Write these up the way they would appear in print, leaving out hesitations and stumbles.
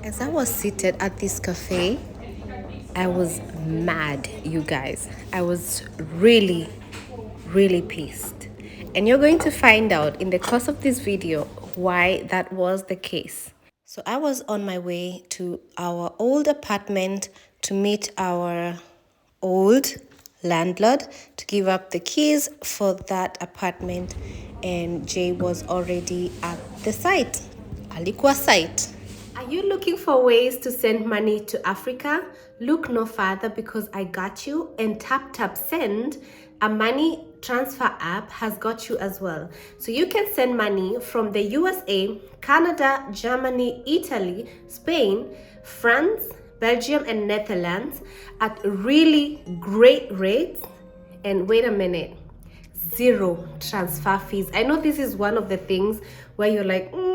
As I was seated at this cafe, I was mad, you guys. I was really, really pissed. And you're going to find out in the course of this video why that was the case. So I was on my way to our old apartment to meet our old landlord to give up the keys for that apartment, and Jay was already at the site. Alikuwa site. Are you looking for ways to send money to Africa? Look no further because I got you, and Tap Send, a money transfer app, has got you as well. So you can send money from the USA, Canada, Germany, Italy, Spain, France, Belgium, and Netherlands at really great rates. And wait a minute, zero transfer fees. I know this is one of the things where you're like, no.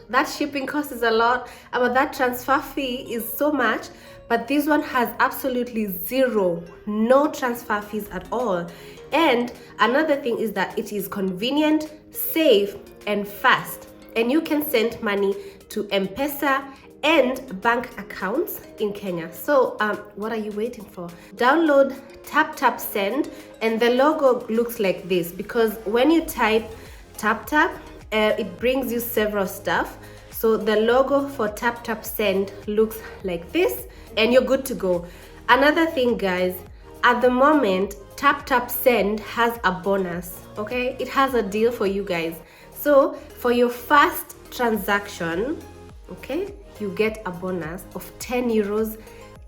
That shipping cost is a lot, but that transfer fee is so much. But this one has absolutely zero, no transfer fees at all. And another thing is that it is convenient, safe, and fast. And you can send money to M-Pesa and bank accounts in Kenya. So what are you waiting for? Download Tap Send, and the logo looks like this because when you type Tap, it brings you several stuff. So the logo for Tap Send looks like this, and you're good to go. Another thing, guys, at the moment, Tap Send has a bonus, okay? It has a deal for you guys. So for your first transaction, okay, you get a bonus of 10 euros,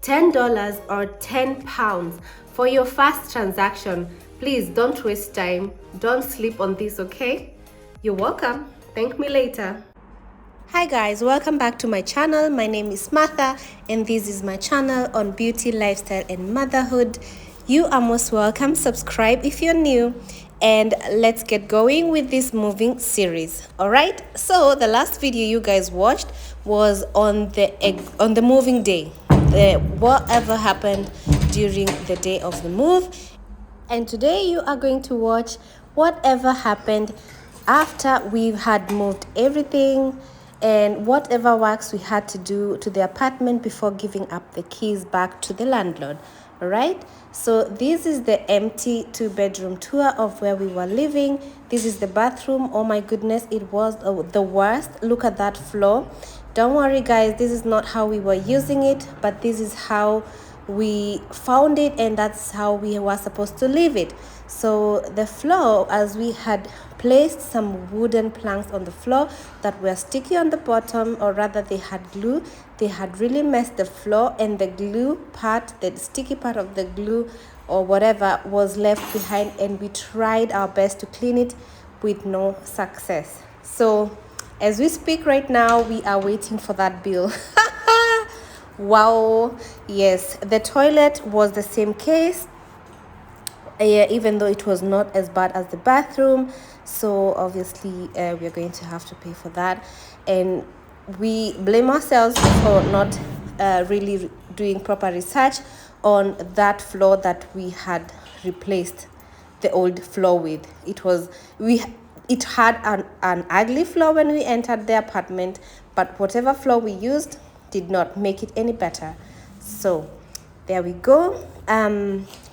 $10 or 10 pounds for your first transaction. Please don't waste time. Don't sleep on this, okay? You're welcome. Thank me later. Hi guys, welcome back to my channel. My name is Martha and this is my channel on beauty, lifestyle and motherhood. You are most welcome. Subscribe if you're new, and let's get going with this moving series. All right, so the last video you guys watched was on the moving day, whatever happened during the day of the move, and today you are going to watch whatever happened after we had moved everything and whatever works we had to do to the apartment before giving up the keys back to the landlord. All right, so this is the empty 2-bedroom tour of where we were living. This is the bathroom. Oh my goodness, it was the worst. Look at that floor. Don't worry guys, this is not how we were using it, but this is how we found it, and that's how we were supposed to leave it. So the floor, as we had placed some wooden planks on the floor that were sticky on the bottom, or rather they had glue, they had really messed the floor, and the glue part, the sticky part of the glue or whatever, was left behind, and we tried our best to clean it with no success. So as we speak right now, we are waiting for that bill. Wow. Yes, the toilet was the same case, even though it was not as bad as the bathroom. So obviously we are going to have to pay for that, and we blame ourselves for not really doing proper research on that floor that we had replaced the old floor with. It had an ugly floor when we entered the apartment, but whatever floor we used did not make it any better. So there we go.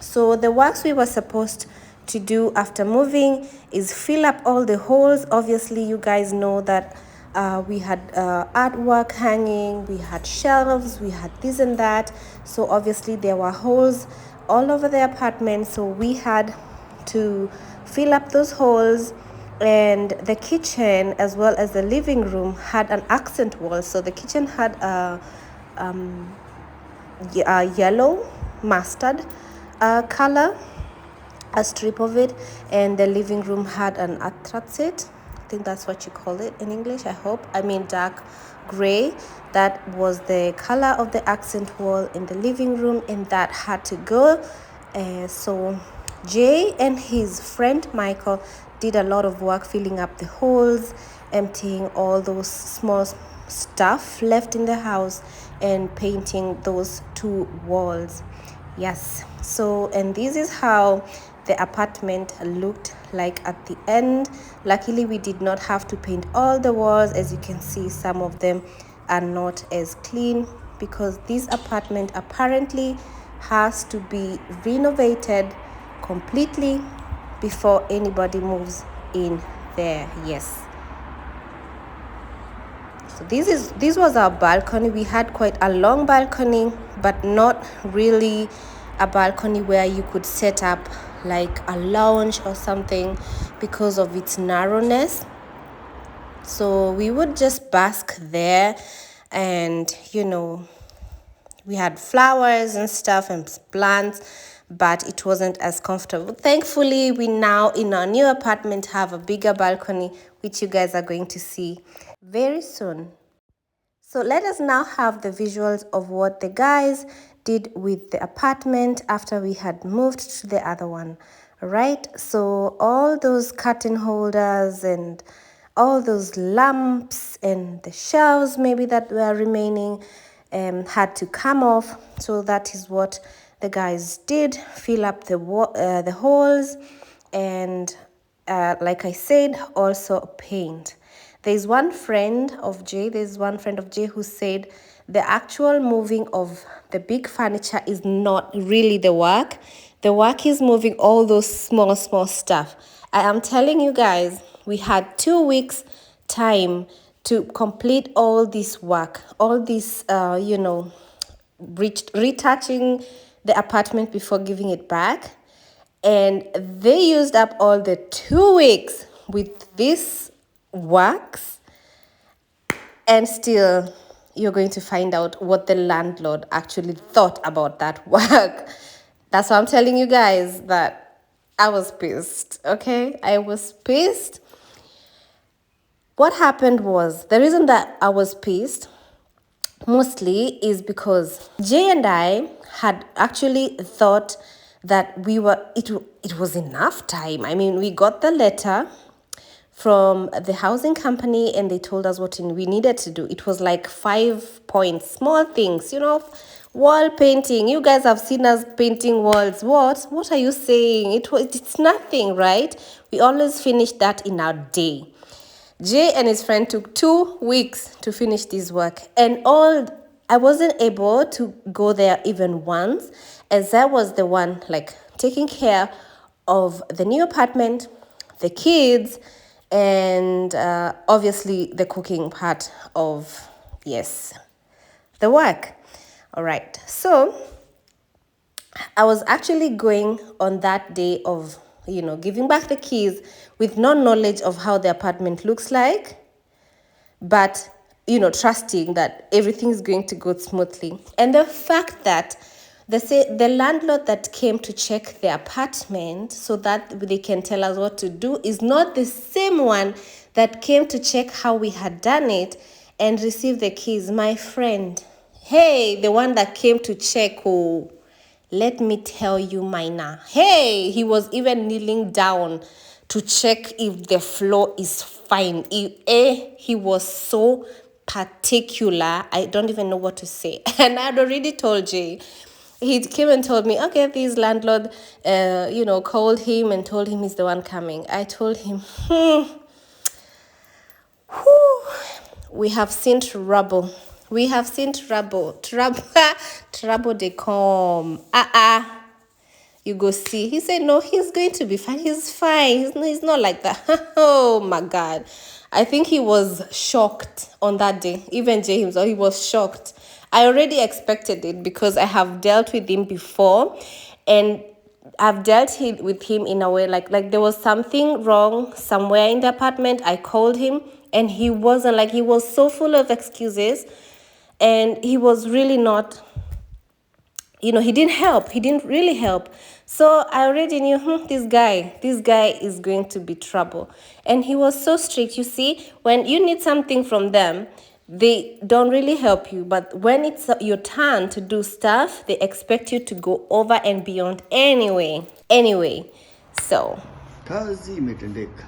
So the works we were supposed to do after moving is fill up all the holes. Obviously you guys know that we had artwork hanging, we had shelves, we had this and that. So obviously there were holes all over the apartment, so we had to fill up those holes. And the kitchen as well as the living room had an accent wall. So the kitchen had a yellow mustard color, a strip of it, and the living room had an anthracite. I think that's what you call it in English, I mean dark gray. That was the color of the accent wall in the living room, and that had to go. So Jay and his friend Michael did a lot of work filling up the holes, emptying all those small stuff left in the house, and painting those 2 walls. Yes, so and this is how the apartment looked like at the end. Luckily, we did not have to paint all the walls. As you can see, some of them are not as clean because this apartment apparently has to be renovated completely before anybody moves in there. Yes. So this was our balcony. We had quite a long balcony, but not really a balcony where you could set up like a lounge or something because of its narrowness. So we would just bask there, and we had flowers and stuff and plants, but it wasn't as comfortable. Thankfully, we now in our new apartment have a bigger balcony, which you guys are going to see very soon. So let us now have the visuals of what the guys did with the apartment after we had moved to the other one. Right? So all those curtain holders and all those lamps and the shelves maybe that were remaining had to come off. So that is what the guys did, fill up the holes, and like I said, also paint. There's one friend of Jay who said the actual moving of the big furniture is not really the work. The work is moving all those small stuff. I am telling you guys, we had 2 weeks time to complete all this work, all this, retouching the apartment before giving it back. And they used up all the 2 weeks with this works, and still you're going to find out what the landlord actually thought about that work. That's why I'm telling you guys that I was pissed. Okay, I was pissed. What happened was, the reason that I was pissed mostly is because Jay and I had actually thought that it was enough time. I mean, we got the letter from the housing company and they told us what we needed to do. It was like 5 points, small things, wall painting. You guys have seen us painting walls. What are you saying? It's nothing, right? We always finish that in our day. Jay and his friend took 2 weeks to finish this work, and I wasn't able to go there even once, as I was the one like taking care of the new apartment, the kids, and obviously the cooking part of, yes, the work. All right, so I was actually going on that day of giving back the keys with no knowledge of how the apartment looks like, but trusting that everything is going to go smoothly. And the fact that the landlord that came to check the apartment so that they can tell us what to do is not the same one that came to check how we had done it and received the keys. My friend, hey, the one that came to check, oh, let me tell you, Mina. Hey, he was even kneeling down to check if the floor is fine. He was so particular. I don't even know what to say. And I'd already told Jay. He came and told me, okay, this landlord, called him and told him he's the one coming. I told him, we have seen trouble. We have seen trouble. Trouble they come. You go see. He said, no, he's going to be fine. He's fine. He's not like that. Oh, my God. I think he was shocked on that day. Even Jay himself, he was shocked. I already expected it because I have dealt with him before. And I've dealt with him in a way like there was something wrong somewhere in the apartment. I called him and he wasn't, like, he was so full of excuses. And he was really not, he didn't help. He didn't really help. So I already knew, this guy is going to be trouble. And he was so strict. You see, when you need something from them, they don't really help you. But when it's your turn to do stuff, they expect you to go over and beyond anyway. So. Kazi imetendeka.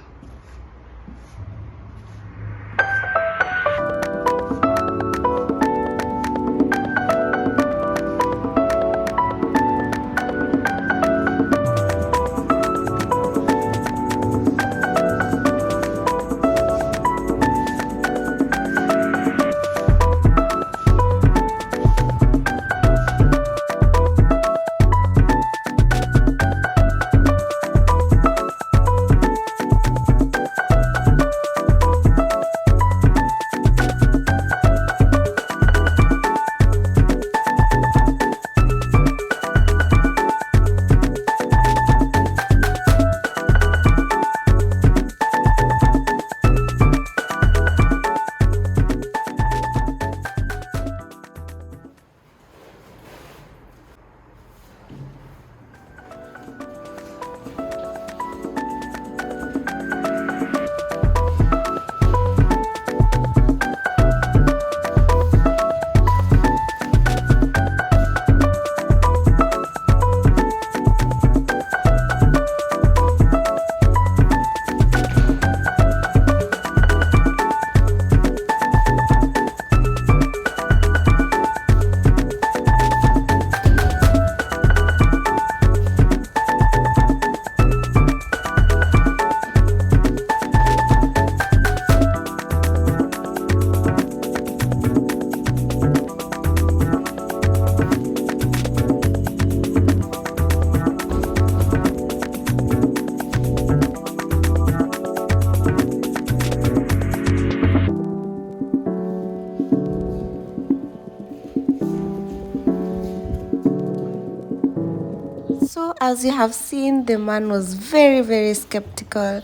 So as you have seen, the man was very skeptical,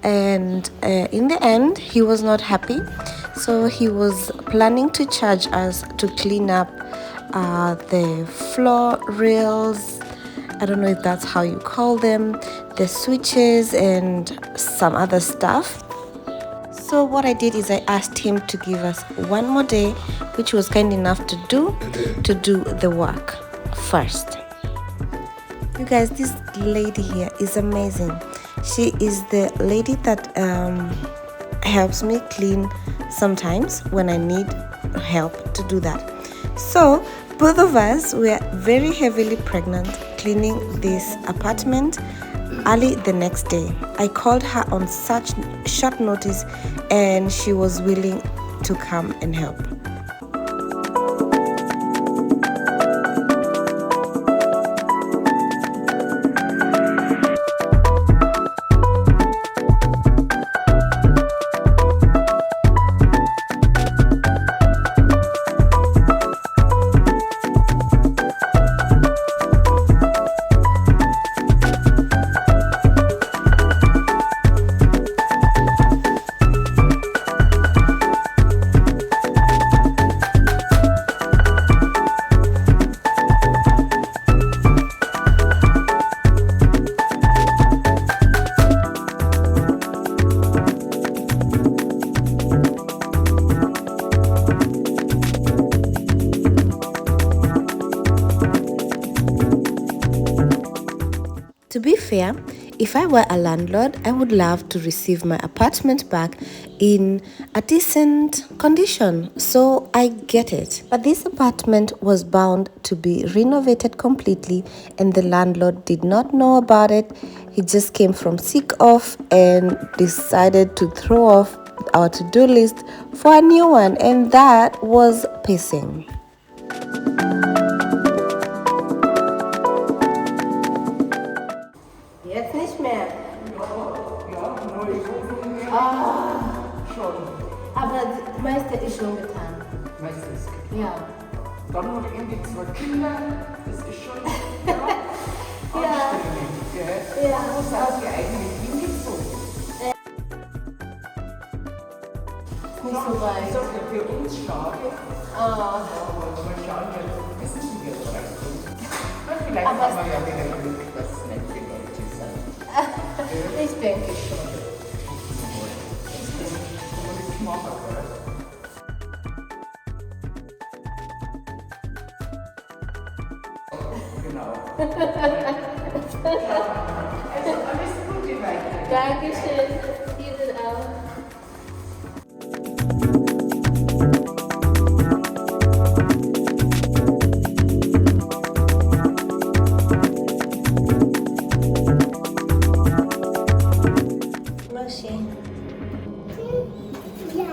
and in the end he was not happy. So he was planning to charge us to clean up the floor rails, I don't know if that's how you call them, the switches and some other stuff. So what I did is I asked him to give us one more day, which he was kind enough to do the work first. You guys, this lady here is amazing. She is the lady that helps me clean sometimes when I need help to do that. So both of us were very heavily pregnant cleaning this apartment. Early the next day, I called her on such short notice and she was willing to come and help. To be fair, if I were a landlord, I would love to receive my apartment back in a decent condition. So I get it. But this apartment was bound to be renovated completely and the landlord did not know about it. He just came from sick off and decided to throw off our to-do list for a new one, and that was pissing. Jetzt nicht mehr. Ja, neue Wohnung mehr. Schon. Aber das meiste ist schon getan. Meistens. Ja. Dann noch eben die 2 Kinder. Das ist schon Ja. anstrengend. Gell? Ja. Wo seid ihr eigentlich hingezogen? Nicht so weit. Das ist ja für uns schade. Aber mal schauen, wissen Sie, wie es reinkommt. Vielleicht Aber haben wir ja wieder Glück, dass es nette Leute sind. Ich denke schon. Genau. Also alles Gute weiter. Dankeschön. Ihnen auch.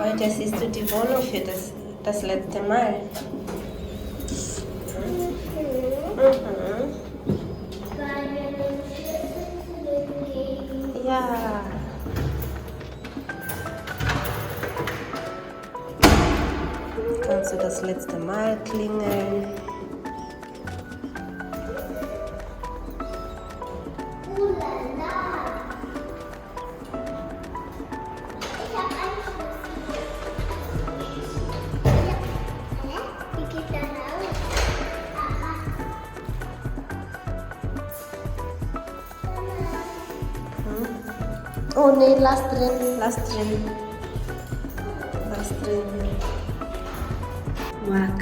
Heute siehst du die Wohnung für das letzte Mal. Ja. Kannst du das letzte Mal klingeln? Oh nee, lass drin. Work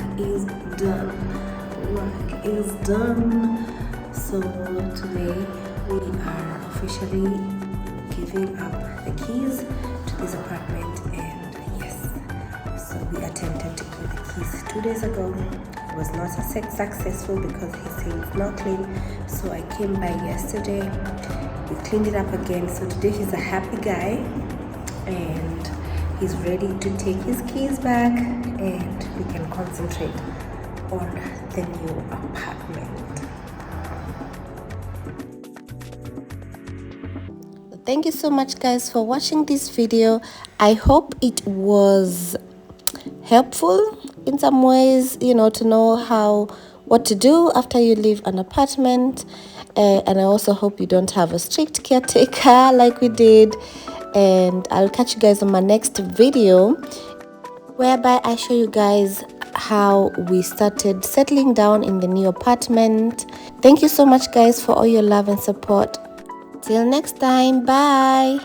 is done. So today we are officially giving up the keys to this apartment, and yes, so we attempted to give the keys 2 days ago. It was not successful because he said it's not clean, so I came by yesterday. We cleaned it up again, so today he's a happy guy and he's ready to take his keys back and we can concentrate on the new apartment. Thank you so much guys for watching this video. I hope it was helpful in some ways, to know how what to do after you leave an apartment. And I also hope you don't have a strict caretaker like we did. And I'll catch you guys on my next video, whereby I show you guys how we started settling down in the new apartment. Thank you so much guys for all your love and support. Till next time, bye.